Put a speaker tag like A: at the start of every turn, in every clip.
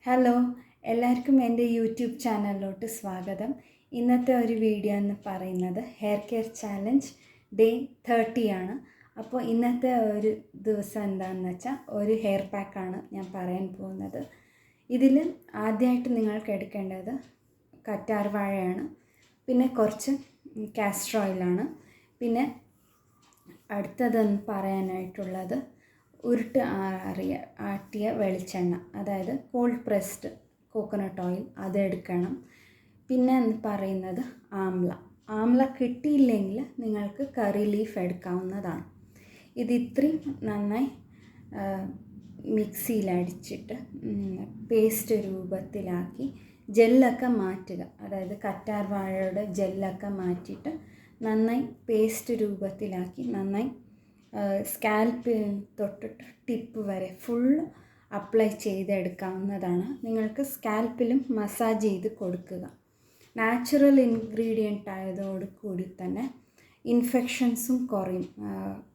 A: Hello, എല്ലാവർക്കും എൻ്റെ YouTube ചാനലിലോട്ട് സ്വാഗതം. ഇന്നത്തെ ഒരു വീഡിയോ എന്ന് പറയുന്നത് ഹെയർ കെയർ ചാലഞ്ച് ഡേ 30 ആണ്. അപ്പോൾ ഇന്നത്തെ ഒരു ദിവസം എന്താണെന്ന് വെച്ചാൽ ഒരു ഹെയർ പാക്കാണ് ഞാൻ പറയാൻ പോകുന്നത്. ഇതിൽ ആദ്യമായിട്ട് നിങ്ങൾക്ക് എടുക്കേണ്ടത് കറ്റാർ വാഴയാണ്, പിന്നെ കുറച്ച് കാസ്റ്റർ ഓയിലാണ്, പിന്നെ അടുത്തതെന്ന് പറയാനായിട്ടുള്ളത് ആട്ടിയ വെളിച്ചെണ്ണ, അതായത് കോൾഡ് പ്രസ്ഡ് കോക്കനട്ട് ഓയിൽ, അതെടുക്കണം. പിന്നെ എന്ന് പറയുന്നത് ആംല കിട്ടിയില്ലെങ്കിൽ നിങ്ങൾക്ക് കറി ലീഫ് എടുക്കാവുന്നതാണ്. ഇത് ഇത്രയും നന്നായി മിക്സിയിലടിച്ചിട്ട് പേസ്റ്റ് രൂപത്തിലാക്കി ജെല്ലൊക്കെ മാറ്റുക, അതായത് കറ്റാർ വാഴയുടെ ജെല്ലൊക്കെ മാറ്റിയിട്ട് നന്നായി പേസ്റ്റ് രൂപത്തിലാക്കി നന്നായി സ്കാൽപ്പിൽ തൊട്ടിട്ട് ടിപ്പ് വരെ ഫുള്ള് അപ്ലൈ ചെയ്തെടുക്കാവുന്നതാണ്. നിങ്ങൾക്ക് സ്കാൽപ്പിലും മസാജ് ചെയ്ത് കൊടുക്കുക. നാച്ചുറൽ ഇൻഗ്രീഡിയൻ്റ് ആയതോടുകൂടി തന്നെ ഇൻഫെക്ഷൻസും കുറയും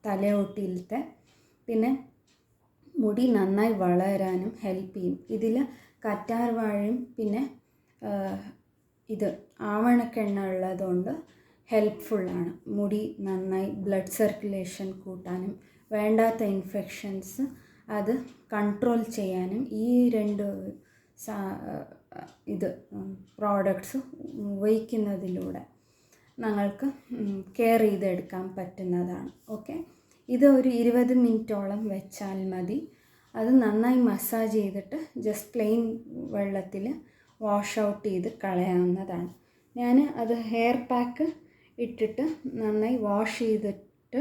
A: തലയോട്ടിയിലത്തെ. പിന്നെ മുടി നന്നായി വളരാനും ഹെൽപ്പ് ചെയ്യും. ഇതിൽ കറ്റാർ വാഴയും പിന്നെ ഇത് ആവണക്കെണ്ണ ഉള്ളതുകൊണ്ട് ഹെൽപ്ഫുള്ളാണ്. മുടി നന്നായി ബ്ലഡ് സർക്കുലേഷൻ കൂട്ടാനും വേണ്ടാത്ത ഇൻഫെക്ഷൻസ് അത് കൺട്രോൾ ചെയ്യാനും ഈ രണ്ട് പ്രോഡക്ട്സ് ഉപയോഗിക്കുന്നതിലൂടെ ഞങ്ങൾക്ക് കെയർ ചെയ്തെടുക്കാൻ പറ്റുന്നതാണ്. ഓക്കെ, ഇത് ഒരു 20 മിനിറ്റോളം വെച്ചാൽ മതി. അത് നന്നായി മസാജ് ചെയ്തിട്ട് ജസ്റ്റ് പ്ലെയിൻ വെള്ളത്തിൽ വാഷ് ഔട്ട് ചെയ്ത് കളയാവുന്നതാണ്. ഞാൻ അത് ഹെയർ പാക്ക് ഇട്ടിട്ട് നന്നായി വാഷ് ചെയ്തിട്ട്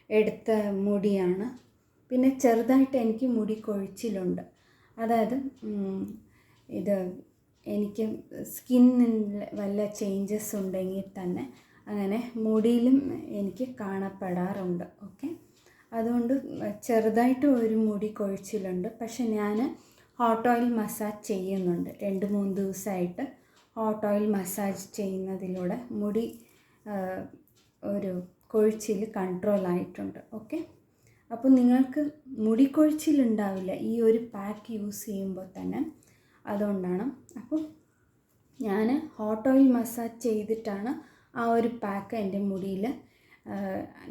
A: എടുത്ത മുടിയാണ്. പിന്നെ ചെറുതായിട്ട് എനിക്ക് മുടി കൊഴിച്ചിലുണ്ട്, അതായത് ഇത് എനിക്ക് സ്കിന്നിൽ വല്ല ചേഞ്ചസ് ഉണ്ടെങ്കിൽ തന്നെ അങ്ങനെ മുടിയിലും എനിക്ക് കാണപ്പെടാറുണ്ട്. ഓക്കെ, അതുകൊണ്ട് ചെറുതായിട്ട് ഒരു മുടി കൊഴിച്ചിലുണ്ട്. പക്ഷെ ഞാൻ ഹോട്ട് ഓയിൽ മസാജ് ചെയ്യുന്നുണ്ട്. 2-3 ദിവസമായിട്ട് ഹോട്ട് ഓയിൽ മസാജ് ചെയ്യുന്നതിലൂടെ മുടി ഒരു കൊഴിച്ചിൽ കൺട്രോൾ ആയിട്ടുണ്ട്. ഓക്കെ, അപ്പോൾ നിങ്ങൾക്ക് മുടി കൊഴിച്ചിലുണ്ടാവില്ല ഈ ഒരു പാക്ക് യൂസ് ചെയ്യുമ്പോൾ തന്നെ, അതുകൊണ്ടാണ്. അപ്പോൾ ഞാൻ ഹോട്ട് ഓയിൽ മസാജ് ചെയ്തിട്ടാണ് ആ ഒരു പാക്ക് എൻ്റെ മുടിയിൽ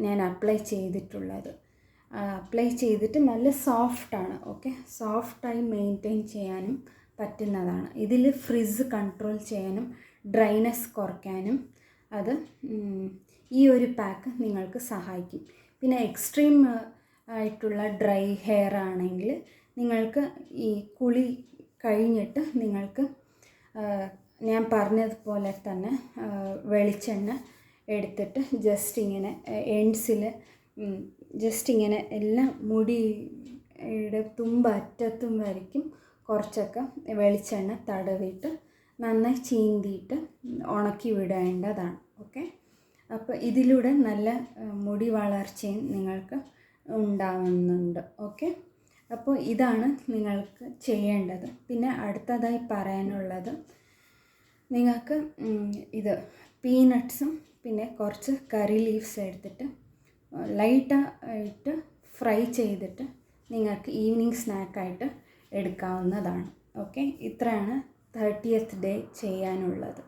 A: ഞാൻ അപ്ലൈ ചെയ്തിട്ടുള്ളത്. അപ്ലൈ ചെയ്തിട്ട് നല്ല സോഫ്റ്റാണ്. ഓക്കെ, സോഫ്റ്റായി മെയിൻറ്റെയിൻ ചെയ്യാനും പറ്റുന്നതാണ്. ഇതിൽ ഫ്രിസ് കൺട്രോൾ ചെയ്യാനും ഡ്രൈനെസ് കുറയ്ക്കാനും അത് ഈ ഒരു പാക്ക് നിങ്ങൾക്ക് സഹായിക്കും. പിന്നെ എക്സ്ട്രീം ആയിട്ടുള്ള ഡ്രൈ ഹെയർ ആണെങ്കിൽ നിങ്ങൾക്ക് ഈ കുളി കഴിഞ്ഞിട്ട് നിങ്ങൾക്ക് ഞാൻ പറഞ്ഞതുപോലെ തന്നെ വെളിച്ചെണ്ണ എടുത്തിട്ട് ജസ്റ്റ് ഇങ്ങനെ എൻഡ്സിൽ ജസ്റ്റ് ഇങ്ങനെ എല്ലാം മുടിയുടെ തുമ്പറ്റത്തും വരയ്ക്കും കുറച്ചൊക്കെ വെളിച്ചെണ്ണ തടവിയിട്ട് നന്നായി ചീന്തിയിട്ട് ഉണക്കി വിടേണ്ടതാണ്. ഓക്കെ, അപ്പോൾ ഇതിലൂടെ നല്ല മുടി വളർച്ചയും നിങ്ങൾക്ക് ഉണ്ടാവുന്നുണ്ട്. ഓക്കെ, അപ്പോൾ ഇതാണ് നിങ്ങൾക്ക് ചെയ്യേണ്ടത്. പിന്നെ അടുത്തതായി പറയാനുള്ളത്, നിങ്ങൾക്ക് ഇത് പീനട്ട്സും പിന്നെ കുറച്ച് കറി ലീവ്സ് എടുത്തിട്ട് ലൈറ്റായിട്ട് ഫ്രൈ ചെയ്തിട്ട് നിങ്ങൾക്ക് ഈവനിങ് സ്നാക്കായിട്ട് എടുക്കാവുന്നതാണ്. ഓക്കെ, ഇത്രയാണ് 30th ഡേ ചെയ്യാനുള്ളത്.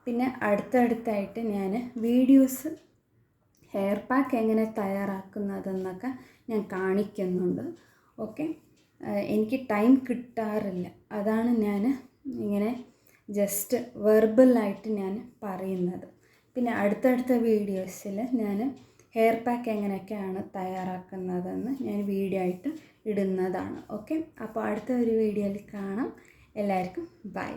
A: പിന്നെ അടുത്തടുത്തായിട്ട് ഞാൻ വീഡിയോസ് ഹെയർ പാക്ക് എങ്ങനെ തയ്യാറാക്കുന്നതെന്നൊക്കെ ഞാൻ കാണിക്കുന്നുണ്ട്. ഓക്കെ, എനിക്ക് ടൈം കിട്ടാറില്ല, അതാണ് ഞാൻ ഇങ്ങനെ ജസ്റ്റ് വെർബലായിട്ട് ഞാൻ പറയുന്നത്. പിന്നെ അടുത്തടുത്ത വീഡിയോസിൽ ഞാൻ ഹെയർ പാക്ക് എങ്ങനെയൊക്കെയാണ് തയ്യാറാക്കുന്നതെന്ന് ഞാൻ വീഡിയോ ആയിട്ട് ഇടുന്നതാണ്. ഓക്കെ, അപ്പോൾ അടുത്ത ഒരു വീഡിയോയിൽ കാണാം. എല്ലാവർക്കും ബൈ.